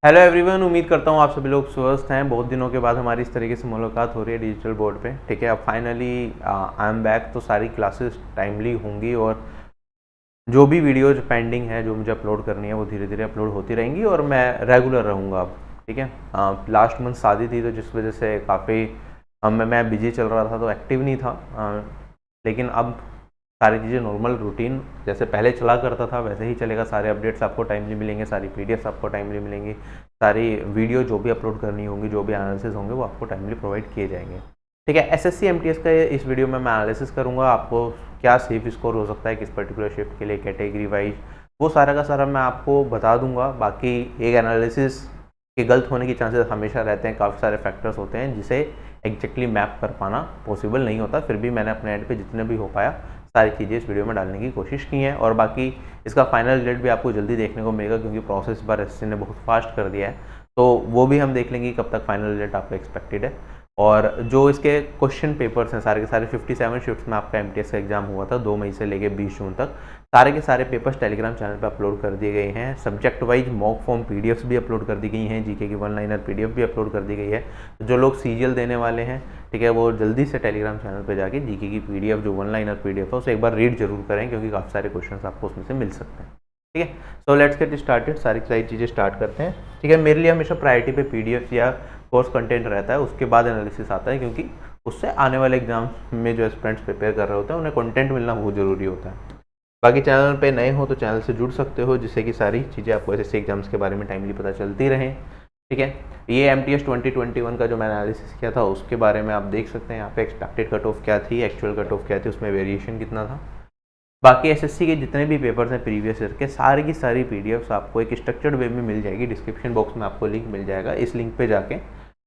Hello everyone, उम्मीद करता हूँ आप सभी लोग स्वस्थ हैं। बहुत दिनों के बाद हमारी इस तरीके से मुलाकात हो रही है डिजिटल बोर्ड पे। ठीक है, अब फाइनली आई एम बैक। तो सारी क्लासेस टाइमली होंगी और जो भी वीडियोज पेंडिंग है जो मुझे अपलोड करनी है वो धीरे धीरे अपलोड होती रहेंगी और मैं रेगुलर रहूँगा अब। ठीक है, लास्ट मंथ शादी थी तो जिस वजह से काफ़ी मैं बिजी चल रहा था तो एक्टिव नहीं था। लेकिन अब सारी चीज़ें नॉर्मल रूटीन जैसे पहले चला करता था वैसे ही चलेगा। सारे अपडेट्स आपको टाइमली मिलेंगे, सारी पीडीएफ आपको टाइमली मिलेंगी, सारी वीडियो जो भी अपलोड करनी होंगी, जो भी एनालिसिस होंगे वो आपको टाइमली प्रोवाइड किए जाएंगे। ठीक है, एसएससी एमटीएस का इस वीडियो में मैं एनालिसिस करूंगा। आपको क्या सेफ स्कोर हो सकता है किस पर्टिकुलर शिफ्ट के लिए, कैटेगरी वाइज, वो सारा का सारा मैं आपको बता दूंगा। बाकी एक एनालिसिस के गलत होने की चांसेस हमेशा रहते हैं, काफ़ी सारे फैक्टर्स होते हैं जिसे एग्जैक्टली मैप कर पाना पॉसिबल नहीं होता। फिर भी मैंने अपने एंड पे जितने भी हो पाया सारी चीज़ें इस वीडियो में डालने की कोशिश की हैं और बाकी इसका फाइनल रिजल्ट भी आपको जल्दी देखने को मिलेगा क्योंकि प्रोसेस इस बार एसएससी ने बहुत फास्ट कर दिया है। तो वो भी हम देख लेंगे कब तक फाइनल रिजल्ट आपका एक्सपेक्टेड है। और जो इसके क्वेश्चन पेपर्स हैं सारे के सारे 57 शिफ्ट्स में आपका एमटीएस का एग्जाम हुआ था 2 मई से लेके 20 जून तक, सारे के सारे पेपर्स टेलीग्राम चैनल पे अपलोड कर दिए गए हैं। Subject wise mock form PDFs भी अपलोड कर दी गई हैं, जीके की 1 लाइनर पीडीएफ भी अपलोड कर दी गई है। जो लोग सीजीएल देने वाले हैं, ठीक है, वो जल्दी से टेलीग्राम चैनल पे जाके जीके की पीडीएफ जो 1 लाइनर पीडीएफ है उसे एक बार रीड जरूर करें क्योंकि काफ़ी सारे क्वेश्चन आपको उसमें से मिल सकते हैं। ठीक है, सो लेट्स गेट स्टार्टेड। सारी चीज़ें स्टार्ट करते हैं। ठीक है, मेरे लिए हमेशा प्रायोरिटी पे पीडीएफ या कोर्स कंटेंट रहता है, उसके बाद एनालिसिस आता है क्योंकि उससे आने वाले एग्जाम में जो एस्पिरेंट्स प्रिपेयर कर रहे होते हैं उन्हें कंटेंट मिलना बहुत ज़रूरी होता है। बाकी चैनल पे नए हो तो चैनल से जुड़ सकते हो जिससे कि सारी चीज़ें आपको एसएससी एग्जाम्स के बारे में टाइमली पता चलती रहें। ठीक है, ये एमटीएस 2021 का जो मैं एनालिसिस किया था उसके बारे में आप देख सकते हैं। यहाँ पे एक्सपेक्टेड कट ऑफ क्या थी, एक्चुअल कट ऑफ क्या थी, उसमें वेरिएशन कितना था। बाकी एसएससी के जितने भी पेपर्स हैं प्रीवियस ईयर के, सारी की सारी पीडीएफ्स आपको एक स्ट्रक्चर्ड वे में मिल जाएगी। डिस्क्रिप्शन बॉक्स में आपको लिंक मिल जाएगा, इस लिंक पे जाके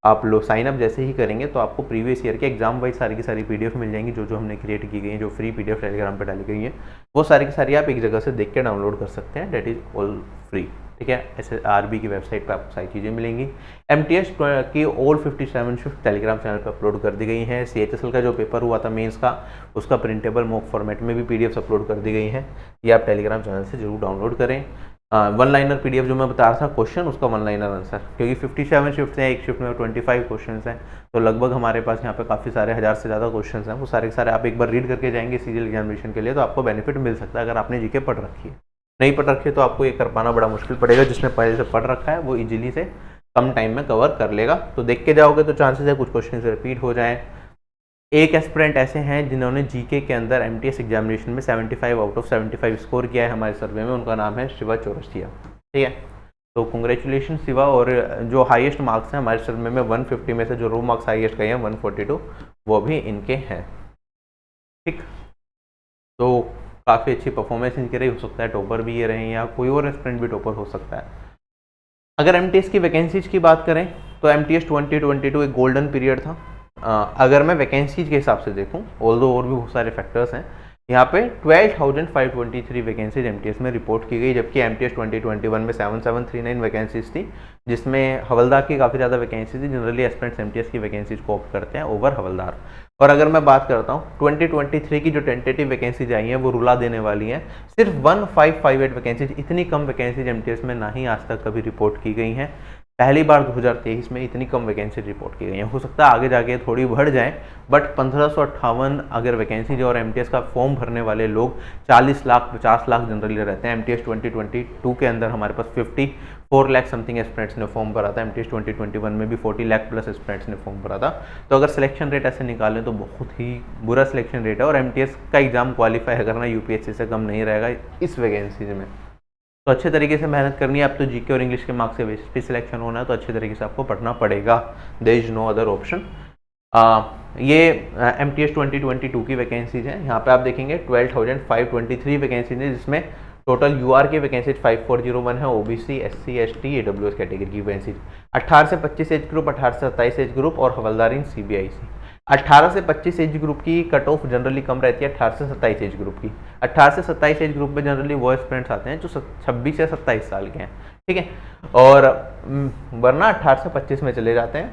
आप लोग साइन अप जैसे ही करेंगे तो आपको प्रीवियस ईयर के एग्जाम वाइज सारी की सारी पीडीएफ मिल जाएंगी। जो हमने क्रिएट की गई हैं, जो फ्री पीडीएफ टेलीग्राम पे डाली गई हैं, वो सारी की सारी आप एक जगह से देख के डाउनलोड कर सकते हैं। That is all free. ठीक है, ऐसे आरबी की वेबसाइट पर आपको सारी चीज़ें मिलेंगी। एमटीएस की ऑल 57 शिफ्ट टेलीग्राम चैनल पर अपलोड कर दी गई हैं। सीएचएसएल का जो पेपर हुआ था मेंस का, उसका प्रिंटेबल मॉक फॉर्मेट में भी पीडीएफ अपलोड कर दी गई हैं। ये आप टेलीग्राम चैनल से जरूर डाउनलोड करें। 1 लाइनर पीडीएफ जो मैं बता रहा था क्वेश्चन, उसका 1 लाइनर आंसर, क्योंकि 57 शिफ्ट हैं, एक शिफ्ट में 25 क्वेश्चन हैं, तो लगभग हमारे पास यहाँ पे काफ़ी सारे 1000 से ज़्यादा क्वेश्चन हैं। वो सारे के सारे आप एक बार रीड करके जाएंगे सीजीएल एग्जामिनेशन के लिए तो आपको बेनिफिट मिल सकता है। अगर आपने जीके पढ़ रखी है, नहीं पढ़ रखी है तो आपको ये कर पाना बड़ा मुश्किल पड़ेगा। जिसने पहले से पढ़ रखा है वो इजीली से कम टाइम में कवर कर लेगा। तो देख के जाओगे तो चांसेस है कुछ क्वेश्चन रिपीट हो जाएं। एक एस्पिरेंट ऐसे हैं जिन्होंने जीके के अंदर एमटीएस एग्जामिनेशन में 75 आउट ऑफ 75 स्कोर किया है हमारे सर्वे में, उनका नाम है शिवा चौरसिया। ठीक है, तो कंग्रेचुलेशन शिवा। और जो हाईएस्ट मार्क्स हैं हमारे सर्वे में 150 में से जो रो मार्क्स हाईएस्ट गए हैं 142, वो भी इनके हैं। ठीक, तो काफ़ी अच्छी परफॉर्मेंस इनकी रही। हो सकता है टॉपर भी ये रहे या कोई और एस्पिरेंट भी टॉपर हो सकता है। अगर एमटीएस की वैकेंसीज की बात करें तो एमटीएस 2022 एक गोल्डन पीरियड था। अगर मैं वैकेंसीज के हिसाब से देखूं, ऑल्दो और भी बहुत सारे फैक्टर्स हैं, यहाँ पे 12,523 वैकेंसीज एमटीएस में रिपोर्ट की गई, जबकि एमटीएस 2021 में 7,739 वैकेंसीज थी, जिसमें हवलदार की काफ़ी ज़्यादा वैकेंसी थी। जनरली एस्पिरेंट्स एमटीएस की वैकेंसीज को ऑप्ट करते हैं ओवर हवलदार। और अगर मैं बात करता हूँ 2023 की जो टेंटेटिव वैकेंसीज आई हैं वो रुला देने वाली हैं। सिर्फ 1558 वैकेंसीज, इतनी कम वैकेंसीज एमटीएस में ना ही आज तक कभी रिपोर्ट की गई हैं। पहली बार 2023 में इतनी कम वैकेंसी रिपोर्ट की गई है। हो सकता है आगे जाके थोड़ी बढ़ जाए, बट 1558 अगर वैकेंसी जो, और एमटीएस का फॉर्म भरने वाले लोग 40 लाख 50 लाख जनरली रहते हैं। एमटीएस 2022 के अंदर हमारे पास 54 लाख समथिंग एस्पिरेंट्स ने फॉर्म भरा था। एमटीएस 2021 में भी 40 लाख प्लस एस्पिरेंट्स ने फॉर्म भरा था। तो अगर सिलेक्शन रेट ऐसे निकालें तो बहुत ही बुरा सिलेक्शन रेट है और एमटीएस का एग्जाम क्वालिफाई करना यूपीएससी से कम नहीं रहेगा इस वैकेंसीज में। तो अच्छे तरीके से मेहनत करनी है। आप तो जीके और इंग्लिश के मार्क्स से बेसिस पे सिलेक्शन होना है तो अच्छे तरीके से आपको पढ़ना पड़ेगा। There is no other option. ये एमटीएस 2022 की वैकेंसीज हैं। यहाँ पे आप देखेंगे 12,523 वैकेंसीज हैं, जिसमें टोटल यूआर की वैकेंसीज 5401 है, OBC SC ST AWS category की वैकेंसीज। 18 से 25 एज ग्रुप, 18 से 27 एज ग्रुप और हवलदार इन सीबीआईसी। 18 से 25 एज ग्रुप की कट ऑफ जनरली कम रहती है 18 से 27 एज ग्रुप की। 18 से 27 एज ग्रुप में जनरली वो एस्पिरेंट्स आते हैं जो 26 से 27 साल के हैं। ठीक है, और वरना 18 से 25 में चले जाते हैं।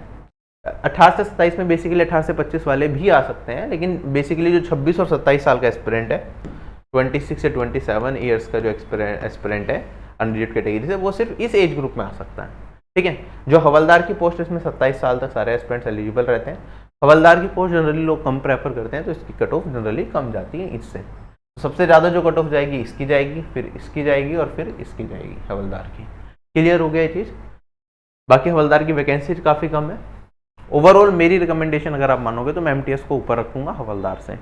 18 से 27 में बेसिकली 18 से 25 वाले भी आ सकते हैं, लेकिन बेसिकली जो 26 और 27 साल का एस्पिरेंट है, 26 से 27 ईयर्स का जो एस्पिरेंट है अनरिजर्व कैटेगरी से, वो सिर्फ इस एज ग्रुप में आ सकता है। ठीक है। जो हवलदार की पोस्ट, इसमें 27 साल तक सारे एस्पिरेंट्स एलिजिबल रहते हैं। हवलदार की पोस्ट जनरली लोग कम प्रेफर करते हैं, तो इसकी कट ऑफ जनरली कम जाती है इससे। तो सबसे ज़्यादा जो कट ऑफ जाएगी इसकी जाएगी, फिर इसकी जाएगी और फिर इसकी जाएगी हवलदार की। क्लियर हो गया ये चीज़। बाकी हवलदार की वैकेंसी काफ़ी कम है। ओवरऑल मेरी रिकमेंडेशन अगर आप मानोगे तो मैं एमटीएस को ऊपर रखूंगा हवलदार से।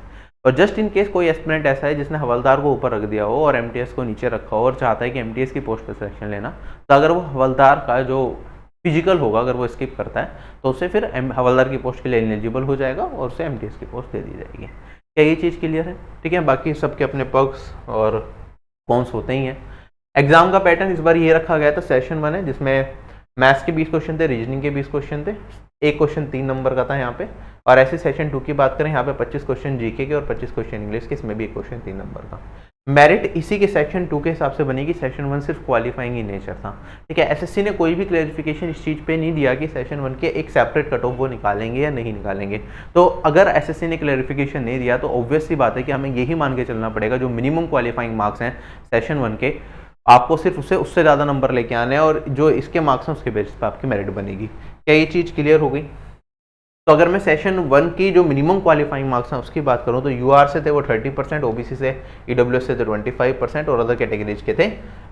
और जस्ट इन केस कोई एस्पिरेंट ऐसा है जिसने हवलदार को ऊपर रख दिया हो और एमटीएस को नीचे रखा हो और चाहता है कि एमटीएस की पोस्ट पर सिलेक्शन लेना, तो अगर वो हवलदार का जो फिजिकल होगा अगर वो स्किप करता है तो उसे फिर हवलदार की पोस्ट के लिए एलिजिबल हो जाएगा और उसे एमटीएस की पोस्ट दे दी जाएगी। क्या ये चीज़ क्लियर है? ठीक है। बाकी सबके अपने पर्क्स और कॉन्स होते ही हैं। एग्जाम का पैटर्न इस बार ये रखा गया था, सेशन 1 है जिसमें मैथ्स के 20 क्वेश्चन थे, रीजनिंग के 20 क्वेश्चन थे, एक क्वेश्चन 3 नंबर का था यहाँ पे। और ऐसे सेशन 2 की बात करें, यहाँ पे 25 क्वेश्चन जीके के और 25 क्वेश्चन इंग्लिश के, इसमें भी एक क्वेश्चन 3 नंबर का। मेरिट इसी के सेक्शन 2 के हिसाब से बनेगी, सेशन 1 सिर्फ क्वालिफाइंग इन नेचर था। ठीक है। एसएससी ने कोई भी क्लैरिफिकेशन इस चीज़ पे नहीं दिया कि सेशन 1 के एक सेपरेट कट ऑफ वो निकालेंगे या नहीं निकालेंगे। तो अगर एसएससी ने क्लैरिफिकेशन नहीं दिया तो ऑब्वियस सी बात है कि हमें यही मान के चलना पड़ेगा जो मिनिमम क्वालिफाइंग मार्क्स हैं सेशन 1 के, आपको सिर्फ उससे ज़्यादा नंबर लेके आने हैं और जो इसके मार्क्स हैं उसके बेसिस पर आपकी मेरिट बनेगी। क्या ये चीज़ क्लियर हो गई? तो अगर मैं सेशन 1 की जो मिनिमम क्वालिफाइंग मार्क्स हैं उसकी बात करूं तो यूआर से थे वो 30%, ओबीसी से ईडब्ल्यूएस से थे 25% और अदर कैटेगरीज के थे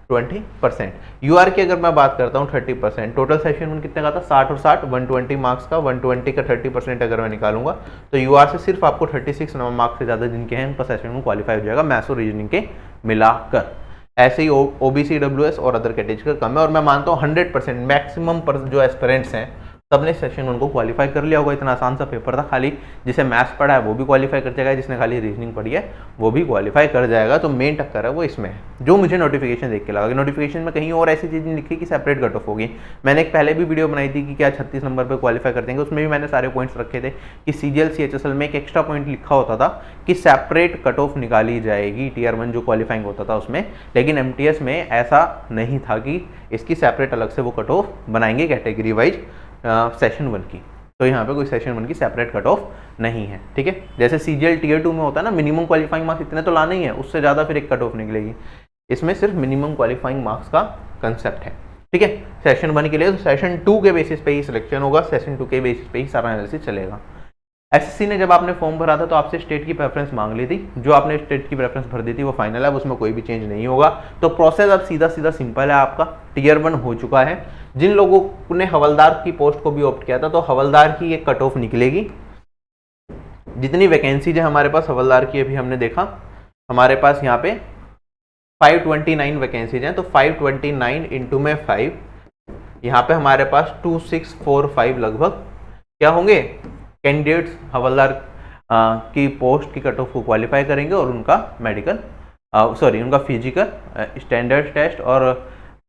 20%। यूआर की अगर मैं बात करता हूं 30%, टोटल सेशन 1 कितने का था? 60 और 60 120 मार्क्स का, 120 का 30% अगर मैं निकालूंगा तो यूआर से सिर्फ आपको 36 मार्क्स से ज़्यादा जिनके हैं उनका सेशन 1 क्वालिफाई हो जाएगा मैथ्स और रीजनिंग के मिलाकर। ऐसे ही ओबीसी ईडब्ल्यूएस और अदर कैटेगरी का कम है। और मैं मानता हूँ 100% मैक्सिमम पर जो एस्पिरेंट्स हैं सबने सेशन 1 को क्वालिफाई कर लिया होगा। इतना आसान सा पेपर था, खाली जिसे मैथ्स पढ़ा है वो भी क्वालिफाई कर जाएगा, जिसने खाली रीजनिंग पढ़ी है वो भी क्वालिफाई कर जाएगा। तो मेन टक्कर है वो इसमें है, जो मुझे नोटिफिकेशन देख के लगा कि नोटिफिकेशन में कहीं और ऐसी चीज़ नहीं लिखी कि सेपरेट कट ऑफ होगी। मैंने एक पहले भी वीडियो बनाई थी कि क्या 36 नंबर पर क्वालिफाई कर देंगे, उसमें भी मैंने सारे पॉइंट्स रखे थे कि सीजीएल सीएचएसएल में एक एक्स्ट्रा पॉइंट लिखा होता था कि सेपरेट कट ऑफ निकाली जाएगी टीयर 1 जो क्वालिफाइंग होता था उसमें। लेकिन एमटीएस में ऐसा नहीं था कि इसकी सेपरेट अलग से वो कट ऑफ बनाएंगे कैटेगरी वाइज सेशन 1 की। तो यहाँ पे कोई सेशन 1 की सेपरेट कट ऑफ नहीं है। ठीक है। जैसे सीजीएल टीयर 2 में होता है ना, मिनिमम क्वालिफाइंग मार्क्स इतने तो लाना ही है, उससे ज़्यादा फिर एक कट ऑफ निकलेगी। इसमें सिर्फ मिनिमम क्वालिफाइंग मार्क्स का कंसेप्ट है। ठीक है। सेशन 1 के लिए तो सेशन 2 के बेसिस पे ही सिलेक्शन होगा, सेशन 2 के बेसिस पे ही सारा एनालिसिस चलेगा। एसएससी ने जब आपने फॉर्म भरा था तो आपसे स्टेट की प्रेफरेंस मांग ली थी, जो आपने स्टेट की प्रेफरेंस भर दी थी वो फाइनल है, उसमें कोई भी चेंज नहीं होगा। तो प्रोसेस अब सीधा सीधा सिंपल है, आपका टीयर 1 हो चुका है। जिन लोगों ने हवलदार की पोस्ट को भी ऑप्ट किया था तो हवलदार की एक कट ऑफ निकलेगी। जितनी वैकेंसीज है हमारे पास हवलदार की अभी हमने देखा, हमारे पास यहाँ पे 529 वैकेंसीज हैं। तो 529 इंटू में 5, यहाँ पे हमारे पास 2645 लगभग क्या होंगे कैंडिडेट्स हवलदार की पोस्ट की कट ऑफ को क्वालिफाई करेंगे और उनका मेडिकल उनका फिजिकल स्टैंडर्ड टेस्ट और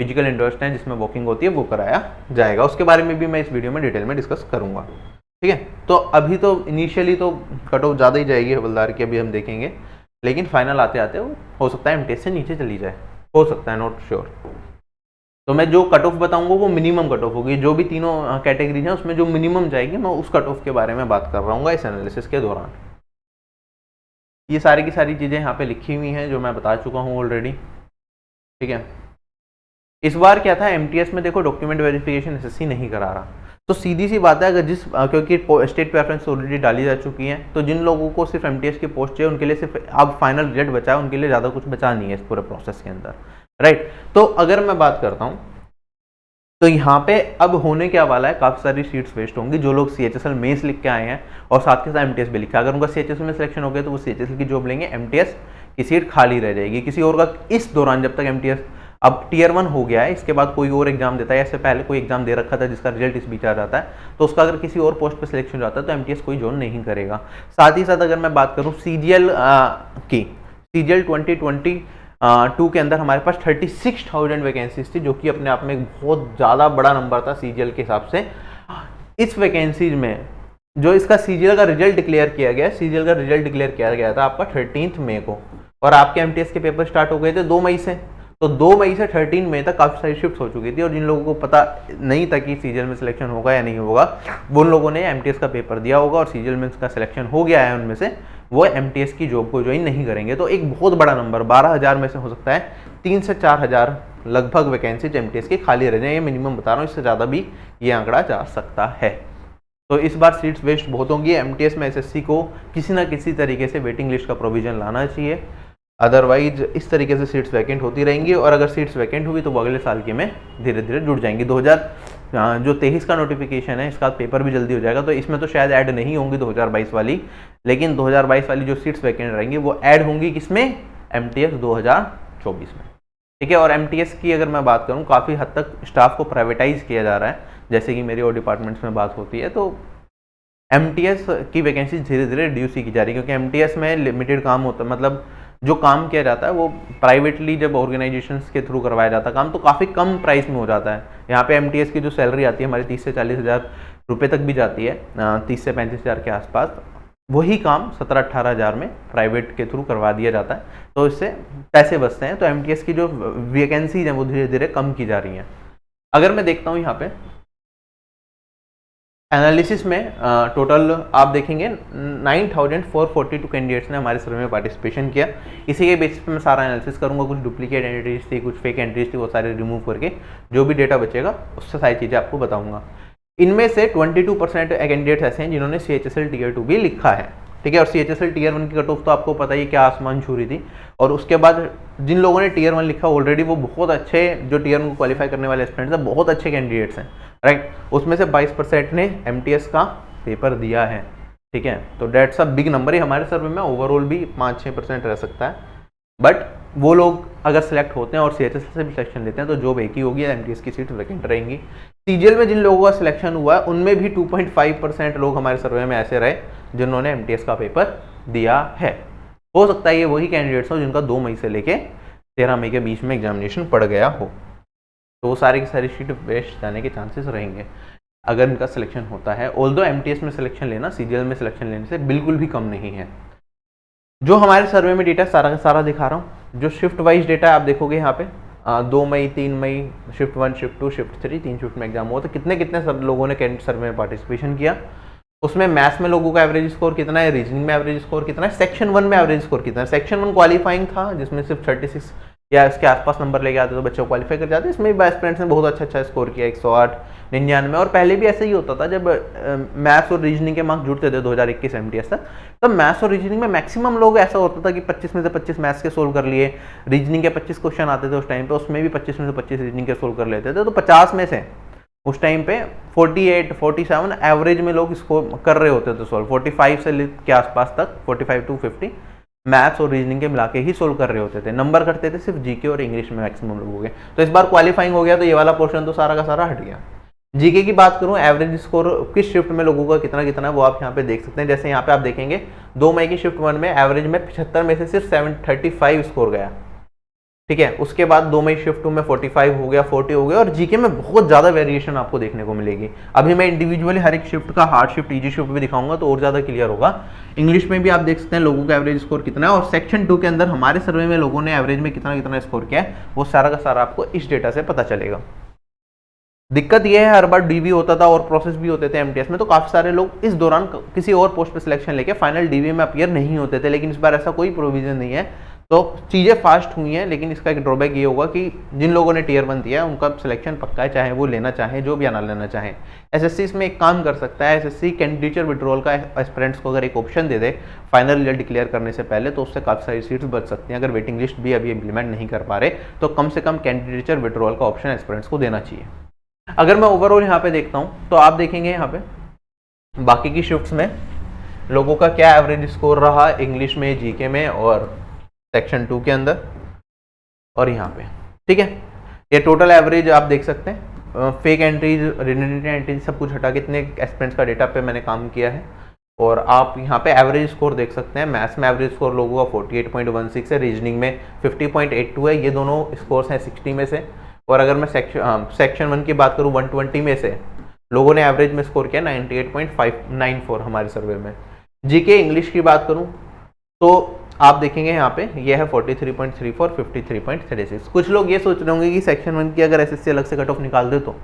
फिजिकल इंडोर्स टेस्ट जिसमें वॉकिंग होती है वो कराया जाएगा। उसके बारे में भी मैं इस वीडियो में डिटेल में डिस्कस करूंगा। ठीक है। तो अभी तो इनिशियली तो कट ऑफ ज़्यादा ही जाएगी हवलदार की, अभी हम देखेंगे, लेकिन फाइनल आते आते हो सकता है एमटीएस से नीचे चली जाए, हो सकता है, नॉट श्योर। तो मैं जो कट ऑफ बताऊंगा वो मिनिमम कट ऑफ होगी। जो भी तीनों कैटेगरीज हैं उसमें जो मिनिमम जाएगी मैं उस कट ऑफ के बारे में बात कर रहा हूँ इस एनालिसिस के दौरान। ये सारी की सारी चीज़ें यहाँ पे लिखी हुई हैं जो मैं बता चुका हूँ ऑलरेडी। ठीक है। इस बार क्या था एमटीएस में, देखो डॉक्यूमेंट वेरिफिकेशन एसएससी नहीं करा रहा, तो सीधी सी बात है अगर क्योंकि स्टेट प्रेफरेंस ऑलरेडी डाली जा चुकी है, तो जिन लोगों को सिर्फ एमटीएस की पोस्ट चाहिए उनके लिए सिर्फ अब फाइनल रिजल्ट बचा है, उनके लिए ज़्यादा कुछ बचा नहीं है इस पूरे प्रोसेस के अंदर। राइट। तो अगर मैं बात करता हूँ तो यहाँ पे अब होने क्या वाला है, काफ़ी सारी सीट्स वेस्ट होंगी। जो लोग सीएचएसएल मेंस लिख के आए हैं और साथ के साथ एमटीएस भी लिखा है, अगर उनका सीएचएसएल में सिलेक्शन हो गया तो वो सीएचएसएल की जॉब लेंगे, एमटीएस की सीट खाली रह जाएगी किसी और का। इस दौरान जब तक एमटीएस अब टीयर 1 हो गया है, इसके बाद कोई और एग्जाम देता है, इससे पहले कोई एग्जाम दे रखा था जिसका रिजल्ट इस बीच आ जाता है, तो उसका अगर किसी और पोस्ट पर सिलेक्शन जाता है तो एमटीएस कोई ज्वाइन नहीं करेगा। साथ ही साथ अगर मैं बात करूँ सीजीएल की, सीजीएल 2022 के अंदर हमारे पास 36,000 वैकेंसीज थी, जो कि अपने आप में एक बहुत ज़्यादा बड़ा नंबर था सीजीएल के हिसाब से। इस वैकेंसीज में जो इसका सीजीएल का रिजल्ट डिक्लेयर किया गया, सीजीएल का रिजल्ट डिक्लेयर किया गया था आपका 13 मई को, और आपके एमटीएस के पेपर स्टार्ट हो गए थे 2 मई से। तो 2 मई से 13 मई तक काफ़ी सारी शिफ्ट हो चुकी थी, और जिन लोगों को पता नहीं था कि सीजीएल में सिलेक्शन होगा या नहीं होगा, वो उन लोगों ने एमटीएस का पेपर दिया होगा और सीजीएल में उसका सिलेक्शन हो गया है उनमें से, वो एमटीएस की जॉब को ज्वाइन नहीं करेंगे। तो एक बहुत बड़ा नंबर 12,000 में से हो सकता है 3 से 4,000 लगभग वैकेंसी एमटीएस की खाली रह जाए, ये मिनिमम बता रहा हूँ, इससे ज़्यादा भी ये आंकड़ा जा सकता है। तो इस बार सीट्स वेस्ट बहुत होंगी। एमटीएस में एसएससी को किसी ना किसी तरीके से वेटिंग लिस्ट का प्रोविजन लाना चाहिए, अदरवाइज इस तरीके से सीट्स वैकेंट होती रहेंगी, और अगर सीट्स वैकेंट हुई तो वो अगले साल के में धीरे धीरे जुड़ जाएंगी। 2023 का नोटिफिकेशन है, इसका पेपर भी जल्दी हो जाएगा, तो इसमें तो शायद ऐड नहीं होंगी 2022 वाली, लेकिन 2022 वाली जो सीट्स वैकेंट रहेंगी वो ऐड होंगी किसमें, एमटीएस 2024 में। ठीक है, और एमटीएस की अगर मैं बात करूँ, काफ़ी हद तक स्टाफ को प्राइवेटाइज किया जा रहा है, जैसे कि मेरी और डिपार्टमेंट्स में बात होती है, तो एमटीएस की वैकेंसी धीरे धीरे रिड्यूस की जा रही है, क्योंकि एमटीएस में लिमिटेड काम होता है, मतलब जो काम किया जाता है वो प्राइवेटली जब ऑर्गेनाइजेशंस के थ्रू करवाया जाता है काम, तो काफ़ी कम प्राइस में हो जाता है। यहाँ पे एमटीएस की जो सैलरी आती है हमारी 30 से 40,000 रुपये तक भी जाती है, 30 से 35,000 के आसपास, वही काम 17-18,000 में प्राइवेट के थ्रू करवा दिया जाता है, तो इससे पैसे बचते हैं। तो एमटीएस की जो वैकेंसीज हैं वो धीरे धीरे कम की जा रही हैं। अगर मैं देखता हूँ यहाँ पे एनालिसिस में टोटल आप देखेंगे 9,442 कैंडिडेट्स ने हमारे सर्वे में पार्टिसिपेशन किया। इसी के बेसिस पे मैं सारा एनालिसिस करूंगा, कुछ डुप्लीकेट एंट्रीज थी, कुछ फेक एंट्रीज थी, वो सारे रिमूव करके जो भी डेटा बचेगा उससे सारी चीज़ें आपको बताऊंगा। इनमें से 22% कैंडिडेट्स ऐसे हैं जिन्होंने CHSL Tier 2 भी लिखा है। ठीक है, और CHSL Tier 1 की कट ऑफ तो आपको पता ही क्या आसमान छू रही थी, और उसके बाद जिन लोगों ने Tier 1 लिखा ऑलरेडी वो बहुत अच्छे, जो Tier 1 को क्वालिफाई करने वाले एस्पिरेंट्स हैं, बहुत अच्छे कैंडिडेट्स हैं, राइट। उसमें से 22% ने एमटीएस का पेपर दिया है। ठीक है, तो डेट्स अ बिग नंबर ही हमारे सर्वे में, ओवरऑल भी 5-6% रह सकता है, बट वो लोग अगर सेलेक्ट होते हैं और CHSL से भी सिलेक्शन लेते हैं तो जॉब एक ही होगी, एमटीएस की सीट वैकेंट रहेंगी। सीजीएल में जिन लोगों का सिलेक्शन हुआ है उनमें भी 2.5% लोग हमारे सर्वे में ऐसे रहे जिन्होंने एमटीएस का पेपर दिया है। हो सकता है ये वही कैंडिडेट्स हो जिनका 2 मई से लेके 13 मई के बीच में एग्जामिनेशन पड़ गया हो, तो वो सारी की सारी सीट वेस्ट जाने के चांसेस रहेंगे अगर इनका सिलेक्शन होता है। ऑल्दो एमटीएस में सिलेक्शन लेना सीजीएल में सिलेक्शन लेने से बिल्कुल भी कम नहीं है। जो हमारे सर्वे में डेटा सारा का सारा दिखा रहा हूँ, जो शिफ्ट वाइज डेटा आप देखोगे यहाँ पे 2 मई, 3 मई, शिफ्ट 1, शिफ्ट 2, शिफ्ट 3, 3 शिफ्ट में एग्जाम हुआ, तो कितने सब लोगों ने कैंडिडेट सर्वे में पार्टिसिपेशन किया। उसमें मैथ्स में लोगों का एवरेज स्कोर कितना है, रीजनिंग में एवरेज स्कोर कितना है, सेक्शन 1 में एवरेज स्कोर कितना है। सेक्शन 1 क्वालिफाइंग था जिसमें सिर्फ 36 या इसके आसपास नंबर लेके आते तो बच्चे क्वालिफाई कर जाते। इसमें भी एस्पिरेंट्स ने बहुत अच्छा स्कोर किया, 108, 99, और पहले भी ऐसा ही होता था जब मैथ्स और रीजनिंग के मार्क्स जुड़ते थे 2021 एमटीएस तक, तब मैथ्स और रीजनिंग में मैक्सिमम लोग ऐसा होता था कि 25 में से 25 मैथ्स के सोल्व कर लिए, रीजनिंग के 25 क्वेश्चन आते थे उस टाइम पे, उसमें भी 25 में से 25 रीजनिंग के सोल्व कर लेते थे, तो 50 में से उस टाइम पे 48, 47 एवरेज में लोग स्कोर कर रहे होते थे सोल्व, 45 से के आसपास तक, 45 to 50 मैथ्स और रीजनिंग के मिला के ही सोल्व कर रहे होते थे। नंबर करते थे सिर्फ जीके और इंग्लिश में मैक्सिमम लोग हो गए, तो इस बार क्वालिफाइंग हो गया, तो ये वाला पोर्शन तो सारा का सारा हट गया। जीके की बात करूं, एवरेज स्कोर किस शिफ्ट में लोगों का कितना कितना है वो आप यहाँ पे देख सकते हैं। जैसे यहाँ पे आप देखेंगे 2 मई की शिफ्ट 1 में एवरेज में 75 में से सिर्फ 735 स्कोर गया। ठीक है, उसके बाद 2 मई शिफ्ट 2 में 45 हो गया, 40 हो गया, और जीके में बहुत ज़्यादा वेरिएशन आपको देखने को मिलेगी। अभी मैं इंडिविजुअली हर एक शिफ्ट का हार्ड शिफ्ट, इजी शिफ्ट भी दिखाऊंगा तो और ज़्यादा क्लियर होगा। इंग्लिश में भी आप देख सकते हैं लोगों का एवरेज स्कोर कितना है, और सेक्शन 2 के अंदर हमारे सर्वे में लोगों ने एवरेज में कितना कितना स्कोर किया है, वो सारा का सारा आपको इस डेटा से पता चलेगा। दिक्कत यह है, हर बार डीवी होता था और प्रोसेस भी होते थे एमटीएस में, तो काफ़ी सारे लोग इस दौरान किसी और पोस्ट पे सिलेक्शन लेके फाइनल डीवी में अपीयर नहीं होते थे, लेकिन इस बार ऐसा कोई प्रोविजन नहीं है, तो चीज़ें फास्ट हुई हैं। लेकिन इसका एक ड्रॉबैक ये होगा कि जिन लोगों ने टियर 1 दिया है उनका सिलेक्शन पक्का है, चाहे वो लेना चाहे जो भी आना लेना चाहे। एसएससी इसमें एक काम कर सकता है, एसएससी कैंडिडेचर विड्रॉल का एस्पिरेंट्स को अगर एक ऑप्शन दे दे फाइनल रिजल्ट डिक्लेयर करने से पहले, तो उससे काफ़ी सारी सीट्स बच सकती हैं। अगर वेटिंग लिस्ट भी अभी इम्प्लीमेंट नहीं कर पा रहे तो कम से कम कैंडिडेचर विड्रॉल का ऑप्शन एस्पिरेंट्स को देना चाहिए। अगर मैं ओवरऑल यहाँ पे देखता हूँ तो आप देखेंगे यहाँ पे बाकी की शिफ्ट्स में लोगों का क्या एवरेज स्कोर रहा इंग्लिश में, जीके में और सेक्शन 2 के अंदर, और यहाँ पे ठीक है ये टोटल एवरेज आप देख सकते हैं। फेक एंट्रीज, रिडंडेंट एंट्रीज सब कुछ हटा के इतने एस्पिरेंट्स का डेटा पे मैंने काम किया है, और आप यहाँ पे एवरेज स्कोर देख सकते हैं। मैथ्स में एवरेज स्कोर लोगों का 48.16 है, रीजनिंग में 50.82 है, ये दोनों स्कोर्स हैं 60 में से। और अगर मैं सेक्शन 1 की बात करूँ 120 में से लोगों ने एवरेज में स्कोर किया 98.594 हमारे सर्वे में। जीके इंग्लिश की बात करूँ तो आप देखेंगे यहाँ पे ये है 43.34, 53.36। कुछ लोग ये सोच रहे होंगे कि सेक्शन 1 की अगर एसएससी अलग से कट ऑफ निकाल दे तो,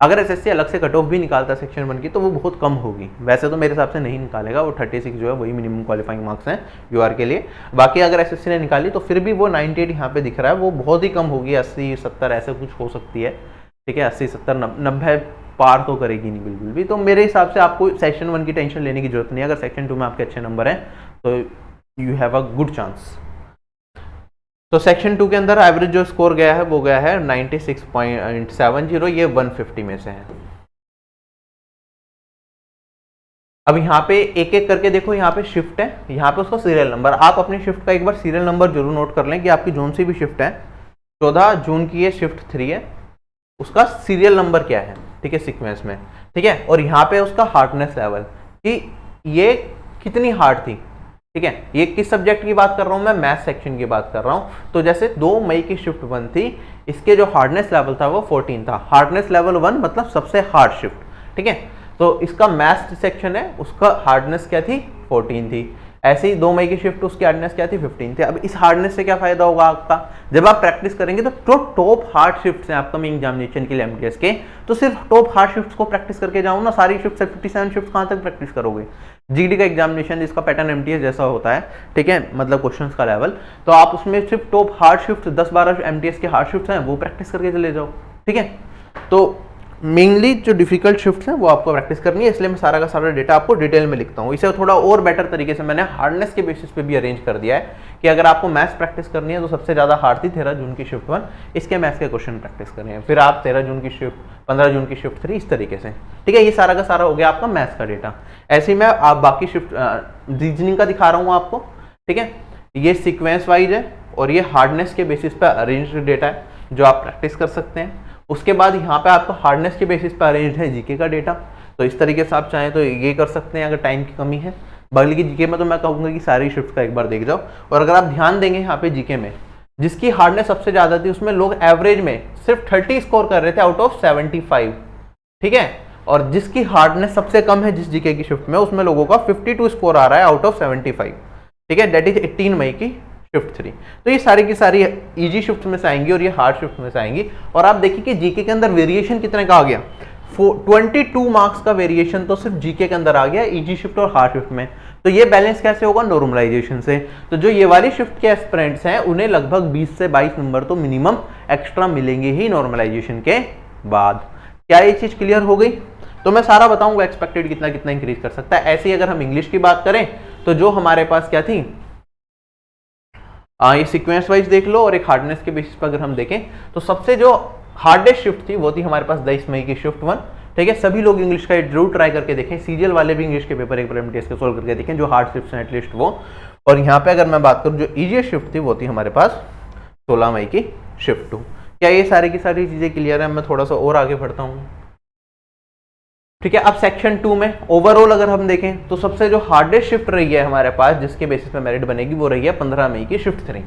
अगर एसएससी अलग से कट ऑफ भी निकालता सेक्शन 1 की तो वो बहुत कम होगी। वैसे तो मेरे हिसाब से नहीं निकालेगा, वो 36 जो है वही मिनिमम क्वालिफाइंग मार्क्स हैं यूआर के लिए। बाकी अगर एसएससी ने निकाली तो फिर भी वो 98 यहाँ पे दिख रहा है, वो बहुत ही कम होगी, 80 70 ऐसे कुछ हो सकती है, ठीक है। 80 70 90 पार तो करेगी नहीं बिल्कुल भी। तो मेरे हिसाब से आपको सेक्शन 1 की टेंशन लेने की जरूरत नहीं है। अगर सेक्शन 2 में आपके अच्छे नंबर हैं तो you have a good chance. तो सेक्शन 2 के अंदर एवरेज जो स्कोर गया है वो गया है 96.70, ये 150 में से है। अब यहाँ पे एक एक करके देखो, यहाँ पे शिफ्ट है, यहाँ पे उसका सीरियल नंबर। आप अपनी शिफ्ट का एक बार सीरियल नंबर जरूर नोट कर लें कि आपकी जोन सी भी शिफ्ट है, 14 जून की ये शिफ्ट 3 है, उसका सीरियल नंबर क्या है, ठीक है, सीक्वेंस में, ठीक है। और यहाँ पे उसका हार्डनेस लेवल कि ये कितनी हार्ड थी, ठीक है। ये किस सब्जेक्ट की बात कर रहा हूं मैं, मैथ सेक्शन की बात कर रहा हूं। तो जैसे 2 मई की शिफ्ट 1 थी, इसके जो हार्डनेस लेवल था वो 14 था। हार्डनेस लेवल 1 मतलब सबसे हार्ड शिफ्ट, ठीक है। तो इसका मैथ सेक्शन है, उसका हार्डनेस क्या थी, 14 थी। ऐसे ही 2 मई की शिफ्ट, उसकी हार्डनेस क्या थी, 15 थी। अब इस हार्डनेस से क्या फायदा होगा आपका, जब आप प्रैक्टिस करेंगे तो जो टॉप हार्ड शिफ्ट्स हैं अपकमिंग एग्जामिनेशन के लिए एमटीएस के, तो सिर्फ टॉप हार्ड शिफ्ट्स को प्रैक्टिस करके जाओ ना। सारी शिफ्ट 57 शिफ्ट कहां तक प्रैक्टिस करोगे। जीडी का एग्जामिनेशन जिसका पैटर्न एमटीएस जैसा होता है, ठीक है, मतलब क्वेश्चंस का लेवल, तो आप उसमें सिर्फ टॉप हार्ड शिफ्ट 10-12 एमटीएस के हार्ड शिफ्ट्स हैं वो प्रैक्टिस करके चले जाओ, ठीक है। तो मेनली जो डिफिकल्ट शिफ्ट्स हैं वो आपको प्रैक्टिस करनी है, इसलिए मैं सारा का सारा डेटा आपको डिटेल में लिखता हूँ। इसे थोड़ा और बेटर तरीके से मैंने हार्डनेस के बेसिस पे भी अरेंज कर दिया है कि अगर आपको मैथ्स प्रैक्टिस करनी है तो सबसे ज्यादा हार्ड थी 13 जून की शिफ्ट 1, इसके मैथ्स के क्वेश्चन प्रैक्टिस करने हैं। फिर आप 13 जून की शिफ्ट, 15 जून की शिफ्ट 3, इस तरीके से, ठीक है। ये सारा का सारा हो गया आपका मैथ्स का डेटा। ऐसे ही मैं आप बाकी शिफ्ट रीजनिंग का दिखा रहा हूँ आपको, ठीक है। ये सीक्वेंस वाइज है और ये हार्डनेस के बेसिस पे अरेंज डेटा है जो आप प्रैक्टिस कर सकते हैं। उसके बाद यहाँ पे आपको हार्डनेस के बेसिस पे अरेंज है जीके का डेटा, तो इस तरीके से आप चाहें तो ये कर सकते हैं अगर टाइम की कमी है। बल्कि जीके में तो मैं कहूँगा कि सारी शिफ्ट का एक बार देख जाओ। और अगर आप ध्यान देंगे यहाँ पे जीके में जिसकी हार्डनेस सबसे ज्यादा थी उसमें लोग एवरेज में सिर्फ 30 स्कोर कर रहे थे आउट ऑफ 75, ठीक है। और जिसकी हार्डनेस सबसे कम है जिस जीके की शिफ्ट में, उसमें लोगों का 52 स्कोर आ रहा है आउट ऑफ 75, ठीक है। दैट इज 18 मई की शिफ्ट 3। तो ये सारी की सारी इजी शिफ्ट में से आएंगी और ये हार्ड शिफ्ट में से आएंगी। और आप देखिए कि जीके के अंदर वेरिएशन कितने का आ गया, 22 मार्क्स का वेरिएशन तो सिर्फ जीके के अंदर आ गया इजी शिफ्ट और हार्ड शिफ्ट में। तो ये बैलेंस कैसे होगा, नॉर्मलाइजेशन से। तो जो ये वाली शिफ्ट के एस्पिरेंट्स हैं उन्हें लगभग 20 से 22 नंबर तो मिनिमम एक्स्ट्रा मिलेंगे ही नॉर्मलाइजेशन के बाद। क्या ये चीज क्लियर हो गई। तो मैं सारा बताऊंगा एक्सपेक्टेड कितना कितना इंक्रीज कर सकता है। ऐसे ही अगर हम इंग्लिश की बात करें तो जो हमारे पास क्या थी, ये सीक्वेंस वाइज देख लो और एक हार्डनेस के बेसिस पर अगर हम देखें तो सबसे जो हार्डेस्ट शिफ्ट थी वो थी हमारे पास 23 मई की शिफ्ट 1, ठीक है। सभी लोग इंग्लिश का जरूर ट्राई करके देखें, सीजीएल वाले भी इंग्लिश के पेपर एक बार एमटीएस के सोल्व करके देखें जो हार्ड शिफ्ट हैं एटलीस्ट वो। और यहाँ पे अगर मैं बात करूँ जो इजीएस्ट शिफ्ट थी वो थी हमारे पास 16 मई की शिफ्ट 2। क्या ये सारी की सारी चीजें क्लियर है। मैं थोड़ा सा और आगे बढ़ता हूँ, ठीक है। अब सेक्शन 2 में ओवरऑल अगर हम देखें तो सबसे जो हार्डेस्ट शिफ्ट रही है हमारे पास जिसके बेसिस पे मेरिट बनेगी वो रही है 15 मई की शिफ्ट 3।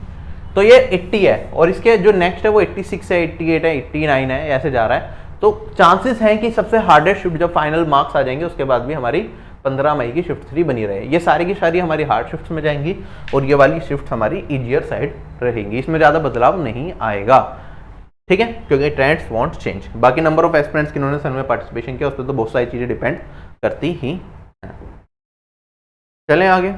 तो ये 80 है और इसके जो नेक्स्ट है वो 86 है, 88 है, 89 है, ऐसे जा रहा है। तो चांसेस हैं कि सबसे हार्डेस्ट शिफ्ट जब फाइनल मार्क्स आ जाएंगे उसके बाद भी हमारी 15 मई की शिफ्ट 3 बनी रहे। ये सारी की सारी हमारी हार्ड शिफ्ट में जाएंगी और ये वाली शिफ्ट हमारी ईजियर साइड रहेंगी, इसमें ज्यादा बदलाव नहीं आएगा, ठीक है, क्योंकि ट्रेंड्स वॉन्ट चेंज। बाकी नंबर ऑफ एस्पिरेंट्स जिन्होंने सन में पार्टिसिपेशन किया उस पर तो बहुत सारी चीजें डिपेंड करती ही हैं। चलें आगे।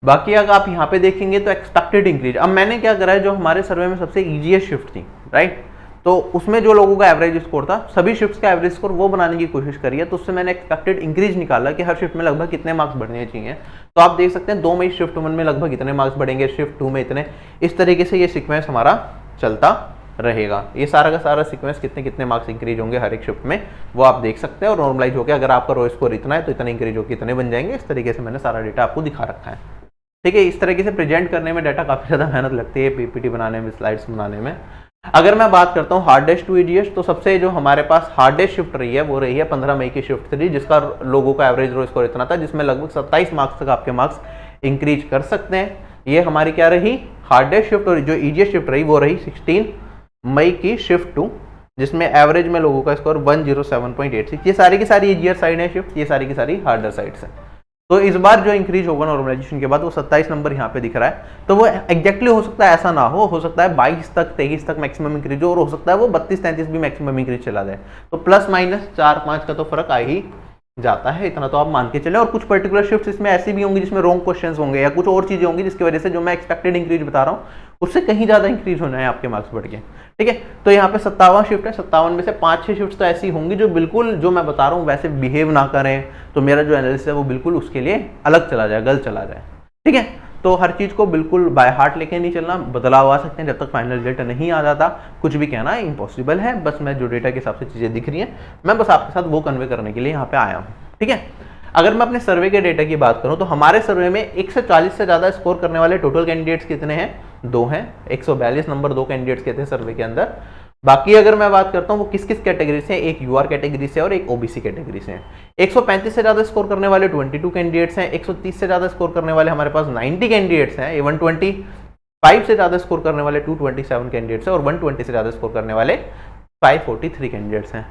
बाकी अगर आप यहाँ पे देखेंगे तो एक्सपेक्टेड इंक्रीज, अब मैंने क्या करा है जो हमारे सर्वे में सबसे इजीएस्ट शिफ्ट थी, राइट, तो उसमें जो लोगों का एवरेज स्कोर था सभी शिफ्ट्स का एवरेज स्कोर वो बनाने की कोशिश करी है। तो उससे मैंने एक्सपेक्टेड इंक्रीज निकाला कि हर शिफ्ट में लगभग कितने मार्क्स बढ़ने चाहिए। तो आप देख सकते हैं 2 मई शिफ्ट 1 में लगभग इतने मार्क्स बढ़ेंगे, शिफ्ट 2 में इतने, इस तरीके से ये सीक्वेंस हमारा चलता रहेगा। ये सारा का सारा सीक्वेंस कितने कितने मार्क्स इंक्रीज होंगे हर एक शिफ्ट में वो आप देख सकते हैं और नॉर्मलाइज होकर अगर आपका रो स्कोर इतना है तो इतना इंक्रीज होकर इतने बन जाएंगे। इस तरीके से मैंने सारा डेटा आपको दिखा रखा है, ठीक है। इस तरीके से प्रेजेंट करने में डाटा काफी ज्यादा मेहनत लगती है, पीपीटी बनाने में, स्लाइड्स बनाने में। अगर मैं बात करता हूँ हार्डेस्ट टू इजीएस्ट तो सबसे जो हमारे पास हार्डेस्ट शिफ्ट रही है वो रही है 15 मई की शिफ्ट 3 जिसका लोगों का एवरेज रो स्कोर इतना था जिसमें लगभग 27 मार्क्स तक आपके मार्क्स इंक्रीज कर सकते हैं। ये हमारी क्या रही हार्डेस्ट शिफ्ट और जो इजीएस्ट शिफ्ट रही वो रही 16 मई की शिफ्ट 2 जिसमें एवरेज में लोगों का स्कोर 107.86। ये सारी की सारी ईजियर साइड है शिफ्ट, ये सारी की सारी हार्डर साइड्स है। तो इस बार जो इंक्रीज होगा नॉर्मलाइजेशन के बाद वो 27 नंबर यहाँ पे दिख रहा है। तो वो एग्जैक्टली हो सकता है ऐसा ना हो सकता है 22 तक 23 तक मैक्सिमम इंक्रीज हो, और हो सकता है वो 32-33 भी मैक्सिमम इंक्रीज चला जाए। तो प्लस माइनस 4-5 का तो फर्क आ ही जाता है, इतना तो आप मान के चले। और कुछ पर्टिकुलर शिफ्ट्स इसमें ऐसी भी होंगी जिसमें रॉन्ग क्वेश्चंस होंगे या कुछ और चीजें होंगी जिसकी वजह से जो मैं एक्सपेक्टेड इंक्रीज बता रहा हूँ उससे कहीं ज्यादा इंक्रीज होना है आपके मार्क्स बढ़ के। ठीक है, तो यहाँ पे 57 शिफ्ट है, 57 में से 5-6 शिफ्ट तो ऐसी होंगी जो बिल्कुल जो मैं बता रहा हूँ वैसे बिहेव ना करें, तो मेरा जो एनालिसिस है वो बिल्कुल उसके लिए अलग चला जाए, गलत चला जाए। ठीक है, तो हर चीज को बिल्कुल बाय हार्ट लेके नहीं चलना, बदलाव आ सकते हैं जब तक फाइनल रिजल्ट नहीं आ जाता। कुछ भी कहना इम्पॉसिबल है, बस मैं जो डेटा के हिसाब से चीजें दिख रही हैं मैं बस आपके साथ वो कन्वे करने के लिए यहाँ पे आया हूँ। ठीक है, अगर मैं अपने सर्वे के डेटा की बात करूं तो हमारे सर्वे में 140 से ज्यादा स्कोर करने वाले टोटल कैंडिडेट्स कितने हैं? 2 हैं। 142 नंबर 2 कैंडिडेट्स के थे सर्वे के अंदर। बाकी अगर मैं बात करता हूं वो किस किस कैटेगरी से, एक यूआर कैटेगरी से और एक ओबीसी कैटेगरी से। 135 से ज्यादा स्कोर करने वाले 22 कैंडिडेट्स हैं। 130 से ज्यादा स्कोर करने वाले हमारे पास 90 कैंडिडेट्स हैं। 125 से ज्यादा स्कोर करने वाले 227 कैंडिडेट्स हैं और 120 से ज्यादा स्कोर करने वाले 543 कैंडिडेट्स हैं।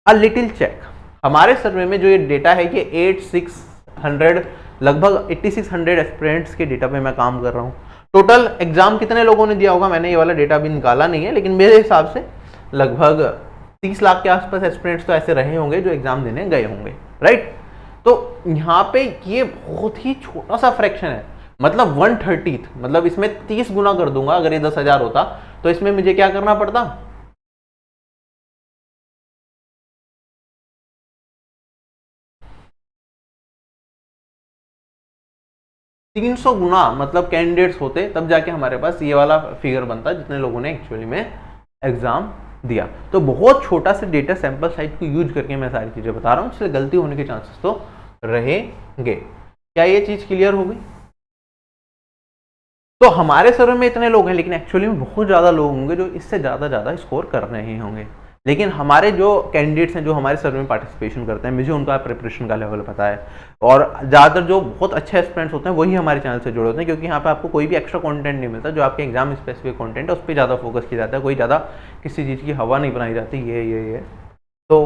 अ लिटिल चेक, हमारे सर्वे में जो ये डेटा है ये 8600 लगभग 8600 एस्पिरेंट्स के डेटा पे मैं काम कर रहा हूँ। टोटल एग्जाम कितने लोगों ने दिया होगा मैंने ये वाला डेटा भी निकाला नहीं है, लेकिन मेरे हिसाब से लगभग 30 लाख के आसपास एस्पिरेंट्स तो ऐसे रहे होंगे जो एग्जाम देने गए होंगे, राइट। तो यहाँ पे ये बहुत ही छोटा सा फ्रैक्शन है, मतलब 1/30, मतलब इसमें 30 गुना कर दूंगा। अगर ये 10,000 होता तो इसमें मुझे क्या करना पड़ता? 300 गुना मतलब कैंडिडेट्स होते तब जाके हमारे पास ये वाला फिगर बनता जितने लोगों ने एक्चुअली में एग्जाम दिया। तो बहुत छोटा सा डेटा सैंपल साइज को यूज करके मैं सारी चीजें बता रहा हूँ, इसलिए गलती होने के चांसेस तो रहेंगे। क्या ये चीज क्लियर हो गई? तो हमारे सर्वे में इतने लोग हैं, लेकिन एक्चुअली में बहुत ज्यादा लोग होंगे जो इससे ज्यादा स्कोर कर रहे होंगे। लेकिन हमारे जो कैंडिडेट्स हैं जो हमारे सर्वे में पार्टिसिपेशन करते हैं, मुझे उनका प्रिपरेशन का लेवल पता है, और ज़्यादातर जो बहुत अच्छे एस्पिरेंट्स होते हैं वही हमारे चैनल से जुड़े होते हैं, क्योंकि यहाँ पे आपको कोई भी एक्स्ट्रा कंटेंट नहीं मिलता। जो आपके एग्जाम स्पेसिफिक कंटेंट है उस पर ज़्यादा फोकस किया जाता है, कोई ज़्यादा किसी चीज़ की हवा नहीं बनाई जाती ये। तो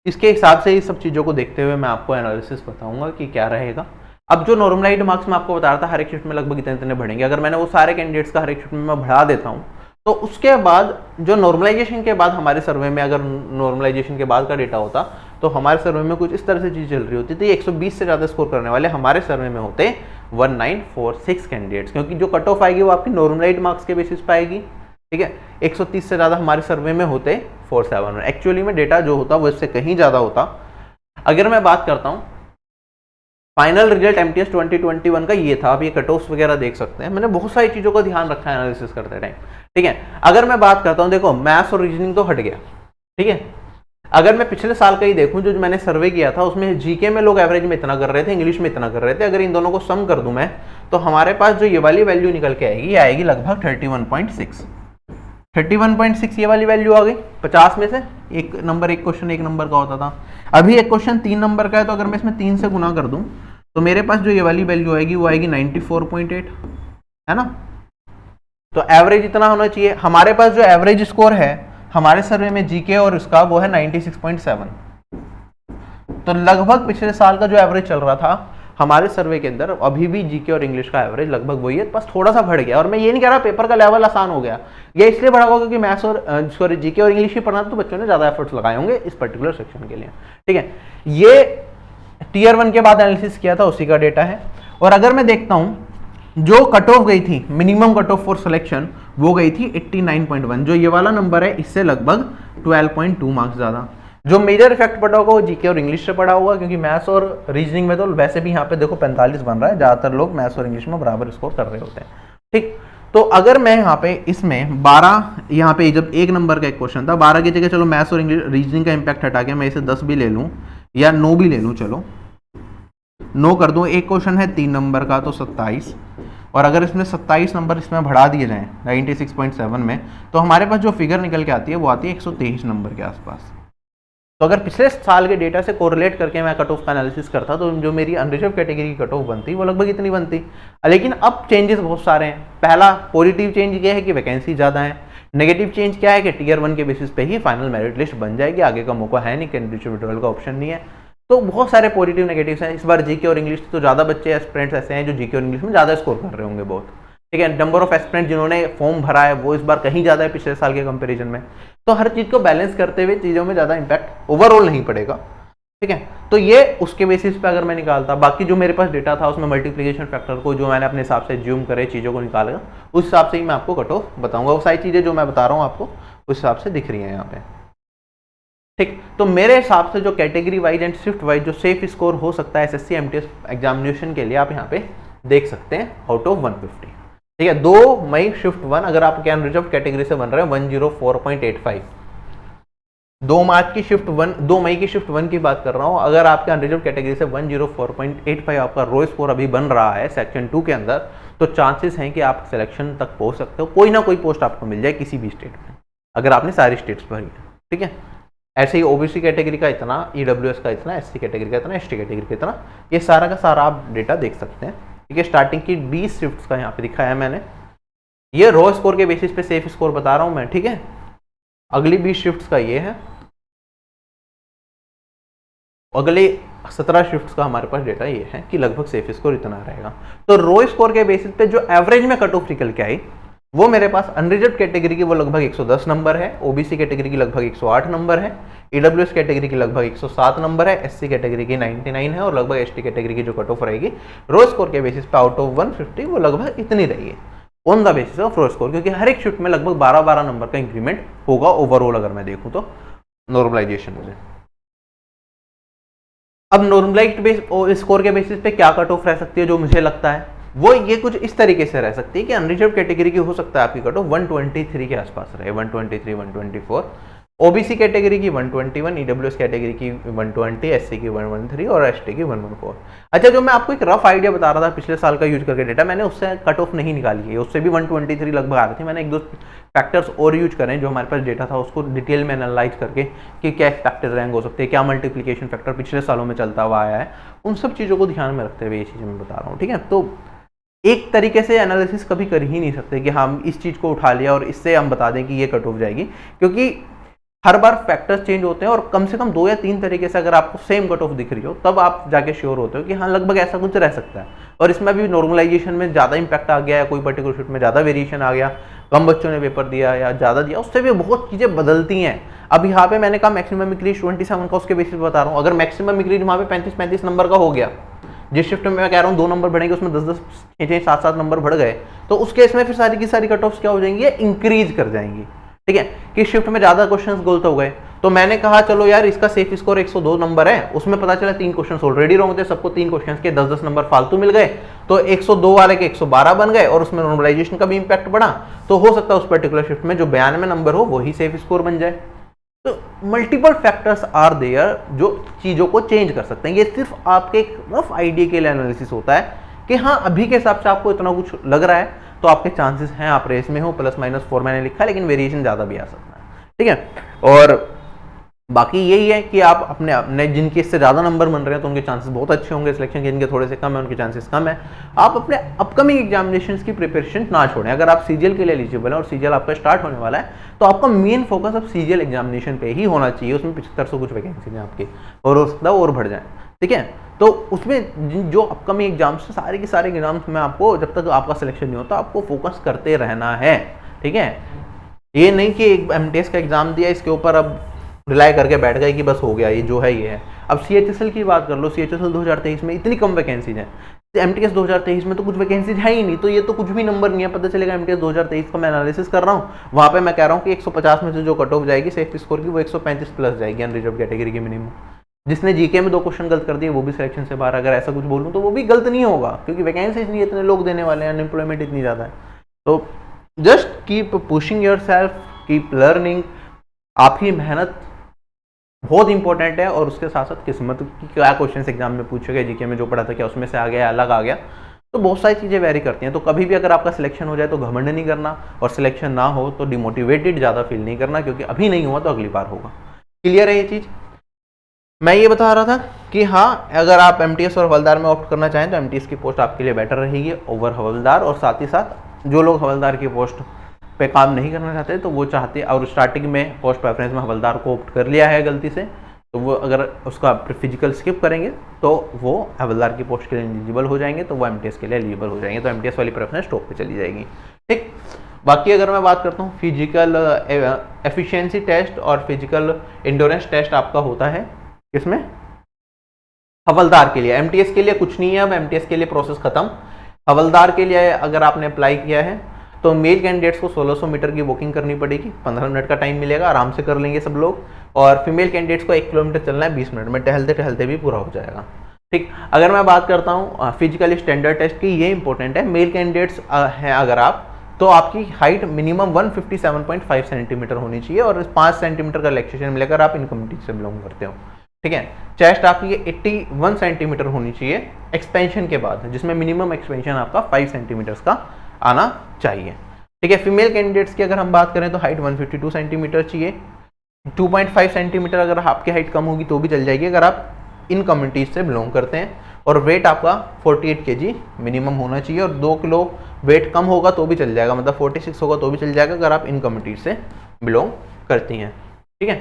इसके हिसाब से इस सब चीज़ों को देखते हुए मैं आपको एनालिसिस बताऊंगा कि क्या रहेगा। अब जो नॉर्मलाइज्ड मार्क्स मैं आपको बता रहा था हर एक शिफ्ट में लगभग इतने बढ़ेंगे, अगर मैंने वो सारे कैंडिडेट्स का हर एक शिफ्ट में मैं बढ़ा देता हूँ तो उसके बाद जो नॉर्मलाइजेशन के बाद हमारे सर्वे में, अगर नॉर्मलाइजेशन के बाद का डेटा होता तो हमारे सर्वे में कुछ इस तरह से चीज चल रही होती थी। 120 से ज्यादा स्कोर करने वाले हमारे सर्वे में होते 1946 कैंडिडेट्स, क्योंकि जो कट ऑफ आएगी वो आपकी नॉर्मलाइज्ड मार्क्स के बेसिस पे आएगी। ठीक है, 130 से ज्यादा हमारे सर्वे में होते 471। एक्चुअली में डेटा जो होता वो इससे कहीं ज्यादा होता। अगर मैं बात करता हूँ फाइनल रिजल्ट एमटीएस 2021 का ये था। अब ये कट ऑफ्स वगैरह देख सकते हैं, मैंने बहुत सारी चीजों का ध्यान रखा है एनालिसिस करते टाइम। ठीक है, अगर मैं बात करता हूं, देखो मैथ्स और रीजनिंग तो हट गया। ठीक है, अगर मैं पिछले साल का ही देखूं जो मैंने सर्वे किया था उसमें जीके में लोग एवरेज में इतना कर रहे थे, इंग्लिश में इतना कर रहे थे। अगर इन दोनों को सम कर दूं मैं तो हमारे पास जो ये वाली वैल्यू निकल के आएगी, ये आएगी लगभग 31.6। 31.6 ये वाली वैल्यू आ गई। 50 में से एक नंबर, एक क्वेश्चन 1 नंबर का होता था, अभी एक क्वेश्चन 3 नंबर का है। तो अगर मैं इसमें 3 से गुना कर दूं तो मेरे पास जो ये वाली वैल्यू आएगी वो आएगी 94.8, है ना। तो एवरेज इतना होना चाहिए। हमारे पास जो एवरेज स्कोर है हमारे सर्वे में जीके और उसका वो है 96.7। तो लगभग पिछले साल का जो एवरेज चल रहा था हमारे सर्वे के अंदर, अभी भी जीके और इंग्लिश का एवरेज लगभग वही है, बस थोड़ा सा बढ़ गया। और मैं ये नहीं कह रहा पेपर का लेवल आसान हो गया, ये इसलिए बढ़ा होगा क्योंकि मैथ्स और सॉरी जीके और इंग्लिश ही पढ़ना तो बच्चों ने ज्यादा एफर्ट्स लगाए होंगे इस पर्टिकुलर सेक्शन के लिए। ठीक है, ये टीयर 1 के बाद एनालिसिस किया था उसी का डेटा है। और अगर मैं देखता हूं जो कट ऑफ गई थी, minimum cut off for selection, वो गई थी 89.1। जो ये वाला नंबर है इससे लगभग 12.2 मार्क्स ज्यादा। जो मेजर इफेक्ट पड़ा होगा वो जीके और इंग्लिश से पड़ा होगा, क्योंकि मैथ्स और रीजनिंग में तो वैसे भी यहाँ पे देखो 45 बन रहा है, ज्यादातर लोग मैथ्स और इंग्लिश में बराबर स्कोर कर रहे होते हैं। ठीक, तो अगर मैं यहाँ पे इसमें 12, यहाँ पे जब 1 नंबर का एक क्वेश्चन था, 12 की जगह चलो मैथ्स और इंग्लिश रीजनिंग का इंपैक्ट हटा के मैं इसे 10 भी ले लूँ या 9 भी ले लूँ, चलो 9 कर दूँ। एक क्वेश्चन है 3 नंबर का तो 27, और अगर इसमें 27 नंबर इसमें बढ़ा दिए जाएं 96.7 में तो हमारे पास जो फिगर निकल के आती है वो आती है 123 नंबर के आसपास। तो अगर पिछले साल के डेटा से कोरिलेट करके मैं कट ऑफ का एनालिसिस करता तो जो मेरी अनरिजर्व कैटेगरी की कट ऑफ बनती वो लगभग इतनी बनती। लेकिन अब चेंजेस बहुत सारे हैं। पहला पॉजिटिव चेंज ये है कि वैकेंसी ज़्यादा है। नेगेटिव चेंज क्या है कि टीयर 1 के बेसिस पे ही फाइनल मेरिट लिस्ट बन जाएगी, आगे का मौका है नहीं, कैंडिडेट विड्रॉल का ऑप्शन नहीं है। तो बहुत सारे पॉजिटिव नेगेटिव्स हैं। इस बार जीके और इंग्लिश तो ज़्यादा बच्चे एस्पिरेंट्स ऐसे हैं जो जीके और इंग्लिश में ज़्यादा स्कोर कर रहे होंगे बहुत, ठीक है। नंबर ऑफ एस्पिरेंट जिन्होंने फॉर्म भरा है वो इस बार कहीं ज़्यादा है पिछले साल के कंपेरिजन में। तो हर चीज़ को बैलेंस करते हुए चीज़ों में ज़्यादा इंपैक्ट ओवरऑल नहीं पड़ेगा, ठीक है। तो ये उसके बेसिस पे अगर मैं निकालता, बाकी जो मेरे पास डेटा था उसमें मल्टीप्लिकेशन फैक्टर को जो मैंने अपने हिसाब से ज्यूम करे चीज़ों को निकालेगा, उस हिसाब से ही मैं आपको कट ऑफ बताऊंगा। वो सारी चीज़ें जो मैं बता रहा हूँ आपको उस हिसाब से दिख रही हैं यहाँ पे, ठीक। तो मेरे हिसाब से जो category wise and shift wise जो सेफ स्कोर हो सकता है एसएससी एमटीएस एग्जामिनेशन के लिए, आप यहाँ पे देख सकते हैं आउट ऑफ 150, ठीक है। 2 मई शिफ्ट 1 अगर आप अनरिजर्व्ड कैटेगरी से बन रहे हैं 104.85, 2 मार्च की शिफ्ट 1, 2 मई की शिफ्ट 1 की बात कर रहा हूं, अगर आपके अनरिजर्व्ड कैटेगरी से 104.85 आपका रो स्कोर अभी बन रहा है सेक्शन 2 के अंदर, तो चांसेस हैं कि आप सिलेक्शन तक पहुंच सकते हो, कोई ना कोई पोस्ट आपको मिल जाए किसी भी स्टेट में, अगर आपने सारी स्टेट्स भरी है, ठीक है। ऐसे ही ओबीसी कैटेगरी का इतना, ईडब्ल्यूएस का इतना, एससी कैटेगरी का इतना, एसटी कैटेगरी का इतना, ये सारा का सारा आप डेटा देख सकते हैं, ठीक है। स्टार्टिंग की 20 शिफ्ट्स का यहाँ पे दिखाया है मैंने, ये रो स्कोर के बेसिस पे सेफ स्कोर बता रहा हूं मैं, ठीक है। अगली 20 शिफ्ट्स का ये है, अगले 17 शिफ्ट्स का हमारे पास डेटा ये है कि लगभग सेफ स्कोर इतना रहेगा। तो रो स्कोर के बेसिस पे जो एवरेज में कट ऑफ निकल के आई वो मेरे पास अनरिजर्व्ड कैटेगरी की वो लगभग 110 नंबर है, ओबीसी कैटेगरी की लगभग 108 नंबर है, ईडब्ल्यूएस कैटेगरी की लगभग 107 नंबर है, एससी कैटेगरी की 99 है और लगभग एसटी कैटेगरी की जो कट ऑफ रहेगी रो स्कोर के बेसिस पे आउट ऑफ 150 वो लगभग इतनी रहेगी on the basis of raw score, क्योंकि हर एक शिफ्ट में लगभग 12-12 नंबर का इंक्रीमेंट होगा ओवरऑल अगर मैं देखूं तो नॉर्मलाइजेशन में। अब नॉर्मलाइज्ड स्कोर के बेसिस पे क्या कट ऑफ रह सकती है जो मुझे लगता है वो ये कुछ इस तरीके से रह सकती है कि अनरिजर्व्ड कैटेगरी की हो सकता है आपकी कट ऑफ 123 के आसपास रहे, 123, 124, ओबीसी कैटेगरी की 121, ईडब्ल्यूएस कैटेगरी की 120, एससी की 113 और एसटी की 114। अच्छा, जो मैं आपको एक रफ आइडिया बता रहा था पिछले साल का यूज करके डेटा, मैंने उससे कट ऑफ नहीं निकाली है, उससे भी 123 लगभग आ रही थी। मैंने 1-2 फैक्टर्स और यूज करें जो हमारे पास डेटा था उसको डिटेल में एनालाइज करके कि क्या फैक्टर रैंक हो सकते हैं, क्या मल्टीप्लिकेशन फैक्टर पिछले सालों में चलता हुआ आया है, उन सब चीज़ों को ध्यान में रखते हुए ये चीज़ें मैं बता रहा हूँ, ठीक है। तो एक तरीके से एनालिसिस कभी कर ही नहीं सकते कि हम इस चीज़ को उठा लिया और इससे हम बता दें कि ये कट ऑफ जाएगी, क्योंकि हर बार फैक्टर्स चेंज होते हैं और कम से कम 2 या 3 तरीके से अगर आपको सेम कट ऑफ दिख रही हो तब आप जाके श्योर होते हो कि हाँ लगभग ऐसा कुछ रह सकता है। और इसमें भी नॉर्मलाइजेशन में ज़्यादा इंपैक्ट आ गया या कोई पर्टिकुलर शिफ्ट में ज़्यादा वेरिएशन आ गया, कम बच्चों ने पेपर दिया या ज़्यादा दिया, उससे भी बहुत चीज़ें बदलती हैं। अब यहाँ पे मैंने कहा मैक्सिमम इंक्रीज 27 का, उसके बेसिस बता रहा हूँ। अगर मैक्सिमम इंक्रीज वहाँ पे 35-35 नंबर का हो गया, जिस शिफ्ट में मैं कह रहा हूँ 2 नंबर बढ़ेंगे उसमें 10-10, 6-7 नंबर बढ़ गए, तो उस केस में फिर सारी की सारी कट ऑफ्स क्या हो जाएंगी, इंक्रीज कर जाएंगी, ठीक है। कि शिफ्ट में ज्यादा क्वेश्चंस गलत हो गए तो मैंने कहा चलो यार इसका सेफ स्कोर 102 नंबर है, उसमें पता चला 3 क्वेश्चंस ऑलरेडी रॉन्ग थे, सबको 3 क्वेश्चंस के 10-10 नंबर फालतू मिल गए, तो 102 वाले के 112 बन गए और उसमें नॉर्मलाइजेशन का भी इंपैक्ट बढ़ा। तो हो सकता है उस पर्टिकुलर शिफ्ट में जो 92 नंबर हो वही सेफ स्कोर बन जाए। तो मल्टीपल फैक्टर्स आर देयर जो चीज़ों को चेंज कर सकते हैं। ये सिर्फ आपके एक रफ आइडिया के लिए एनालिसिस होता है कि हाँ अभी के हिसाब से आपको इतना कुछ लग रहा है तो आपके चांसेस हैं आप रेस में हो, +-4 मैंने लिखा है, लेकिन वेरिएशन ज़्यादा भी आ सकता है, ठीक है। और बाकी यही है कि आप अपने जिनके इससे ज़्यादा नंबर बन रहे हैं तो उनके चांसेस बहुत अच्छे होंगे सिलेक्शन के, जिनके थोड़े से कम है उनके चांसेस कम है। आप अपने अपकमिंग एग्जामिनेशंस की प्रिपरेशन ना छोड़ें। अगर आप सीजीएल के लिए एलिजिबल है और सीजीएल आपका स्टार्ट होने वाला है तो आपका मेन फोकस अब सीजीएल एग्जामिनेशन पे ही होना चाहिए। उसमें 7500 कुछ वैकेंसी हैं आपकी और हो सकता है और बढ़ जाए, ठीक है। तो उसमें जो अपकमिंग एग्जाम्स है सारे के सारे एग्जाम्स में आपको जब तक आपका सिलेक्शन नहीं होता आपको फोकस करते रहना है, ठीक है। ये नहीं कि एक एमटीएस का एग्जाम दिया इसके ऊपर अब रिलाई करके बैठ गए कि बस हो गया ये जो है ये है। अब सीएचएसएल की बात कर लो, सीएचएसएल 2023 में इतनी कम वैकेंसीज हैं, एमटीएस 2023 में तो कुछ वैकेंसीज है ही नहीं, तो ये तो कुछ भी नंबर नहीं है। पता चलेगा एमटीएस 2023 का मैं एनालिसिस कर रहा हूँ, वहाँ पे मैं कह रहा हूँ कि 150 में से जो कट ऑफ जाएगी सेफ स्कोर की वो 135 प्लस जाएगी अनरिजर्व्ड कैटेगरी की मिनिमम। जिसने जीके में 2 क्वेश्चन गलत कर दिए वो भी सिलेक्शन से बाहर। अगर ऐसा कुछ बोलूँ तो वो भी गलत नहीं होगा क्योंकि वैकेंसीज नहीं इतने लोग देने वाले हैं, अनएम्प्लॉयमेंट इतनी ज़्यादा है। तो just keep pushing yourself, keep learning. आपकी मेहनत बहुत इंपॉर्टेंट है और उसके साथ साथ किस्मत की क्या क्वेश्चन एग्जाम में पूछे गए, जीके में जो पढ़ा था क्या उसमें से आ गया अलग आ गया, तो बहुत सारी चीज़ें वेरी करती हैं। तो कभी भी अगर आपका सिलेक्शन हो जाए तो घमंड नहीं करना और सिलेक्शन ना हो तो डिमोटिवेटेड ज़्यादा फील नहीं करना, क्योंकि अभी नहीं हुआ तो अगली बार होगा। क्लियर है ये चीज़। मैं ये बता रहा था कि हाँ अगर आप एमटीएस और हवलदार में ऑप्ट करना चाहें तो एमटीएस की पोस्ट आपके लिए बेटर रहेगी ओवर हवलदार, और साथ ही साथ जो लोग हवलदार की पोस्ट पे काम नहीं करना चाहते तो वो चाहते, और स्टार्टिंग में पोस्ट प्रेफरेंस में हवलदार को ऑप्ट कर लिया है गलती से, तो वो अगर उसका फिजिकल स्किप करेंगे तो वो हवलदार की पोस्ट के लिए एलिजिबल हो जाएंगे, तो वो एमटीएस के लिए एलिजिबल हो जाएंगे, तो एमटीएस वाली प्रेफरेंस टॉप पे चली जाएगी। ठीक, बाकी अगर मैं बात करता हूँ फिजिकल एफिशिएंसी टेस्ट और फिजिकल इंडोरेंस टेस्ट आपका होता है किसमें, हवलदार के लिए। एमटीएस के लिए कुछ नहीं है, अब एमटीएस के लिए प्रोसेस खत्म। हवलदार के लिए अगर आपने अप्लाई किया है तो मेल कैंडिडेट्स को 1600 मीटर की वॉकिंग करनी पड़ेगी, 15 मिनट का टाइम मिलेगा, आराम से कर लेंगे सब लोग। और फीमेल कैंडिडेट्स को 1 किलोमीटर चलना है 20 मिनट में, टहलते टहलते भी पूरा हो जाएगा। ठीक, अगर मैं बात करता हूँ फिजिकल स्टैंडर्ड टेस्ट की, ये इंपॉर्टेंट है। मेल कैंडिडेट्स हैं अगर आप, तो आपकी हाइट मिनिमम 157.5 सेंटीमीटर होनी चाहिए और 5 सेंटीमीटर का रिलैक्सेशन मिलेगा अगर आप इन कम्युनिटी से बिलोंग करते हो। ठीक है, चेस्ट आपकी 81 सेंटीमीटर होनी चाहिए एक्सपेंशन के बाद, जिसमें मिनिमम एक्सपेंशन आपका 5 सेंटीमीटर का आना चाहिए। ठीक है, फीमेल कैंडिडेट्स की अगर हम बात करें तो हाइट 152 सेंटीमीटर चाहिए, 2.5 सेंटीमीटर अगर आपकी हाइट कम होगी तो भी चल जाएगी अगर आप इन कम्युनिटीज से बिलोंग करते हैं। और वेट आपका 48 kg मिनिमम होना चाहिए और 2 किलो वेट कम होगा तो भी चल जाएगा, मतलब 46 होगा तो भी चल जाएगा अगर आप इन कम्युनिटीज से बिलोंग करती हैं। ठीक है,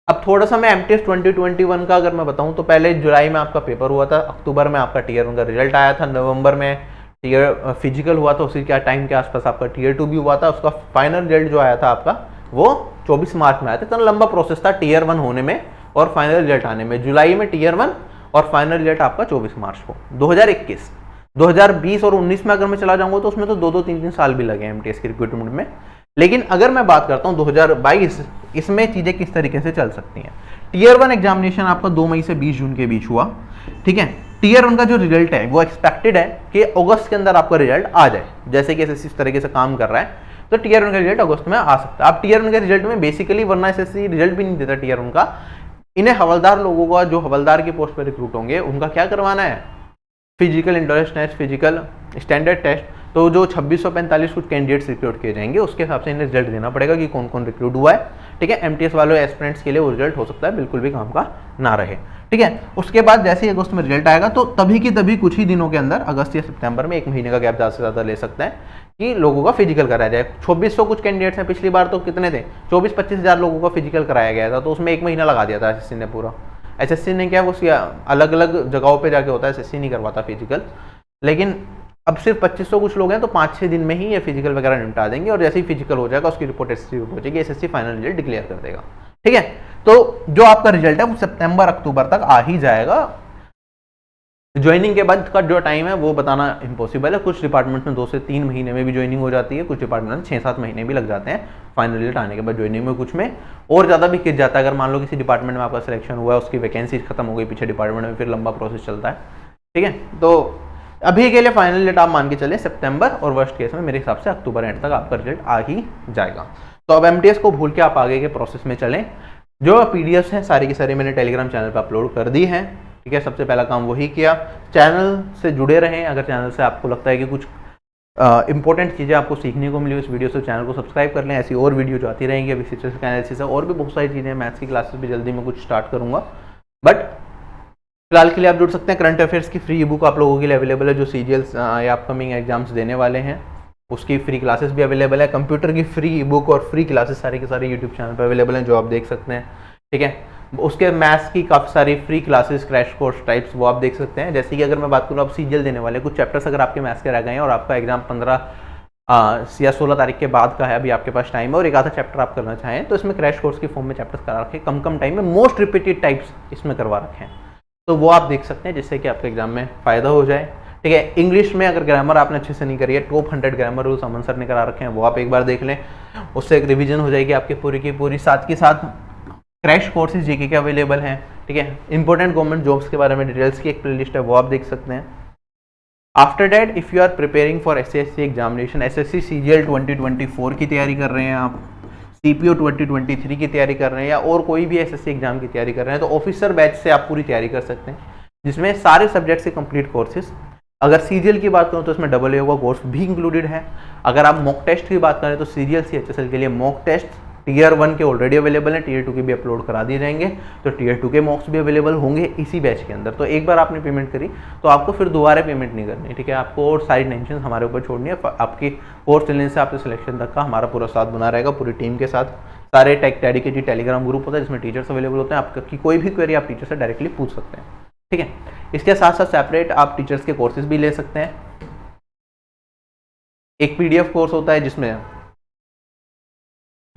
अब थोड़ा सा मैं एमटीएस 2021 का अगर मैं बताऊं तो पहले जुलाई में आपका पेपर हुआ था, अक्टूबर में आपका टीयर 1 का रिजल्ट आया था, नवंबर में टीयर फिजिकल हुआ था, उसी के टाइम के आसपास आपका टीयर 2 भी हुआ था। उसका फाइनल रिजल्ट जो आया था आपका वो 24 मार्च में आया था। इतना लंबा प्रोसेस था टीयर 1 होने में और फाइनल रिजल्ट आने में। जुलाई में टीयर 1 और फाइनल रिजल्ट आपका 24 मार्च को। 2021, 2020 और 19 में अगर मैं चला जाऊंगा तो उसमें तो 2-2, 3-3 साल भी लगे एमटीएस के रिक्रूटमेंट में। लेकिन अगर मैं बात करता हूं 2022, इसमें चीजें किस तरीके से चल सकती हैं। टीयर 1 एग्जामिनेशन आपका 2 मई से 20 जून के बीच हुआ। ठीक है, टीयर 1 का जो रिजल्ट है वो एक्सपेक्टेड है कि अगस्त के अंदर आपका रिजल्ट आ जाए, जैसे कि एसएससी इस तरीके से काम कर रहा है, तो टीयर 1 का रिजल्ट अगस्त में आ सकता है। अब टीयर 1 के रिजल्ट में बेसिकली, वरना एसएससी रिजल्ट भी नहीं देता टीयर 1 का, इन्हें हवलदार लोगों का, जो हवलदार की पोस्ट पर रिक्रूट होंगे, उनका क्या करवाना है, physical endurance test, physical standard test. तो जो 2645 कुछ कैंडिडेट्स रिक्रूट किए जाएंगे उसके हिसाब से इन्हें रिजल्ट देना पड़ेगा कि कौन कौन रिक्रूट हुआ है। ठीक है, एमटीएस वालों एस्पिरेंट्स के लिए वो रिजल्ट हो सकता है बिल्कुल भी काम का ना रहे। ठीक है, उसके बाद जैसे ही अगस्त में रिजल्ट आएगा तो तभी की तभी कुछ ही दिनों के अंदर, अगस्त या सितंबर में, 1 महीने का गैप ज़्यादा से ज़्यादा ले सकते हैं कि लोगों का फिजिकल कराया जाए। 2400 कुछ कैंडिडेट्स हैं, पिछली बार तो कितने थे, 24-25 हज़ार लोगों का फिजिकल कराया गया था, तो उसमें 1 महीना लगा दिया था एसएससी ने पूरा। एसएससी ने क्या, वो अलग अलग जगहों पे जाके होता है, एसएससी नहीं करवाता फिजिकल। लेकिन अब सिर्फ 2500 कुछ लोग हैं तो 5-6 दिन में ही ये फिजिकल वगैरह निपटा देंगे और जैसे ही फिजिकल हो जाएगा उसकी रिपोर्ट एसएससी को पहुंचेगी, एसएससी फाइनल रिजल्ट डिक्लेयर कर देगा। ठीक है, तो जो आपका रिजल्ट है वो सितंबर अक्टूबर तक आ ही जाएगा। ज्वाइनिंग के बाद का जो टाइम है वो बताना इम्पॉसिबल है। कुछ डिपार्टमेंट में 2 से 3 महीने में भी ज्वाइनिंग हो जाती है, कुछ डिपार्टमेंट में 6-7 महीने भी लग जाते हैं फाइनल रिजल्ट आने के बाद ज्वाइनिंग में, कुछ में और ज़्यादा भी खिंच जाता है। अगर मान लो किसी डिपार्टमेंट में आपका सिलेक्शन हुआ है, उसकी वैकेंसी खत्म हो गई पीछे डिपार्टमेंट में, फिर लंबा प्रोसेस चलता है। ठीक है, तो अभी के लिए फाइनल रिजल्ट आप मान के चले सितंबर, और वर्स्ट केस में मेरे हिसाब से अक्टूबर एंड तक आपका रिजल्ट आ ही जाएगा। तो अब एमटीएस को भूल के आप आगे के प्रोसेस में चलें। जो पीडीएफ है सारी की सारी मैंने टेलीग्राम चैनल पर अपलोड कर दी है। ठीक है, सबसे पहला काम वही किया। चैनल से जुड़े रहें। अगर चैनल से आपको लगता है कि कुछ इंपॉर्टेंट चीज़ें आपको सीखने को मिली इस वीडियो से, चैनल को सब्सक्राइब कर लें। ऐसी और वीडियो जो आती रहेंगी, अभी स्टैटिस्टिक्स एनालिसिस है और भी बहुत सारी चीज़ें, मैथ्स की क्लासेस भी जल्दी मैं कुछ स्टार्ट करूँगा। बट फिलहाल के लिए आप जुड़ सकते हैं। करंट अफेयर्स की फ्री बुक आप लोगों के लिए अवेलेबल है, जो सीजीएल्स या अपकमिंग एग्जाम्स देने वाले हैं उसकी फ्री क्लासेस भी अवेलेबल है। कंप्यूटर की फ्री बुक और फ्री क्लासेस सारी के सारे यूट्यूब चैनल पर अवेलेबल हैं, जो आप देख सकते हैं। ठीक है, उसके मैथ्स की काफ़ी सारी free classes, crash course types, वो आप देख सकते हैं। जैसे कि अगर मैं बात करूँ, आप सीजीएल देने वाले कुछ चैप्टर्स अगर आपके मैथ्स के रह गए हैं और आपका एग्जाम 15 या 16 तारीख के बाद का है, अभी आपके पास टाइम है, और एक आधा चैप्टर आप करना चाहें तो इसमें क्रैश कोर्स की फॉर्म में चैप्टर्स करा रखे, कम टाइम में मोस्ट रिपीटेड टाइप्स इसमें करवा रखे हैं, तो वो आप देख सकते हैं, जिससे कि आपके एग्जाम में फ़ायदा हो जाए। ठीक है, इंग्लिश में अगर ग्रामर आपने अच्छे से नहीं करी है, टॉप 100 ग्रामर रूल्स अमन सर ने करा रखे हैं, वो आप एक बार देख लें, उससे एक रिवीजन हो जाएगी आपकी पूरी की पूरी। साथ के साथ क्रैश कोर्सेज जीके के अवेलेबल हैं। ठीक है, इंपॉर्टेंट गवर्नमेंट जॉब्स के बारे में डिटेल्स की एक प्लेलिस्ट है, वो आप देख सकते हैं। After that, if you are preparing for SSC examination, SSC CGL 2024 की तैयारी कर रहे हैं आप, सीपीओ 2023 की तैयारी कर रहे हैं, या और कोई भी एसएससी एग्जाम की तैयारी कर रहे हैं, तो ऑफिसर बैच से आप पूरी तैयारी कर सकते हैं, जिसमें सारे सब्जेक्ट से कंप्लीट कोर्सेज। अगर सीजीएल की बात करूं तो इसमें AA का कोर्स भी इंक्लूडेड है। अगर आप मॉक टेस्ट की बात करें तो सीजीएल CHSL के लिए मॉक टेस्ट टीयर 1 के ऑलरेडी अवेलेबल हैं, टीयर 2 के भी अपलोड करा दिए जाएंगे, तो टीयर 2 के मॉक्स भी अवेलेबल होंगे इसी बैच के अंदर। तो एक बार आपने पेमेंट करी तो आपको फिर दोबारा पेमेंट नहीं करनी, ठीक है। आपको और सारी टेंशन हमारे ऊपर छोड़नी है। आपकी कोर्स चलने से आपके सिलेक्शन तक का हमारा पूरा साथ बना रहेगा, पूरी टीम के साथ। सारे डेडिकेटेड टेलीग्राम ग्रुप होता है जिसमें टीचर्स अवेलेबल होते हैं। आपकी कोई भी क्वेरी आप टीचर से डायरेक्टली पूछ सकते हैं, ठीक है। इसके साथ साथ सेपरेट आप टीचर्स के कोर्सेज भी ले सकते हैं। एक पीडीएफ कोर्स होता है जिसमें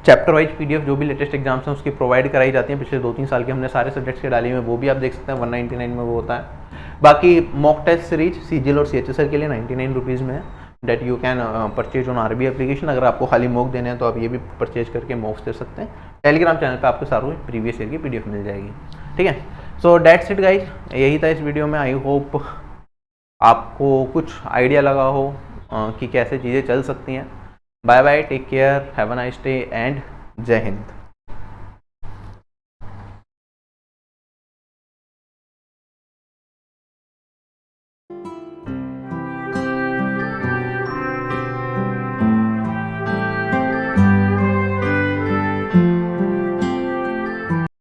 चैप्टर वाइज पीडीएफ जो भी लेटेस्ट एग्जाम्स हैं उसकी प्रोवाइड कराई जाती हैं। पिछले 2-3 साल के हमने सारे सब्जेक्ट्स के डाली हुए, वो भी आप देख सकते हैं, 199 में वो होता है। बाकी मॉक टेस्ट सीरीज सीजीएल और सीएचएसएल के लिए 99 रुपीज़ में है, that you can purchase on RB application. अगर आपको खाली मॉक देने हैं तो आप ये भी परचेज करके मॉक्स दे सकते हैं। टेलीग्राम चैनल पे आपको सारों प्रीवियस ईयर की पीडीएफ मिल जाएगी, ठीक है। सो दैट्स इट गाइस, यही था इस वीडियो में। आई होप आपको कुछ आइडिया लगा हो कि कैसे चीज़ें चल सकती हैं। Bye bye, take care, have a nice day and जय हिंद।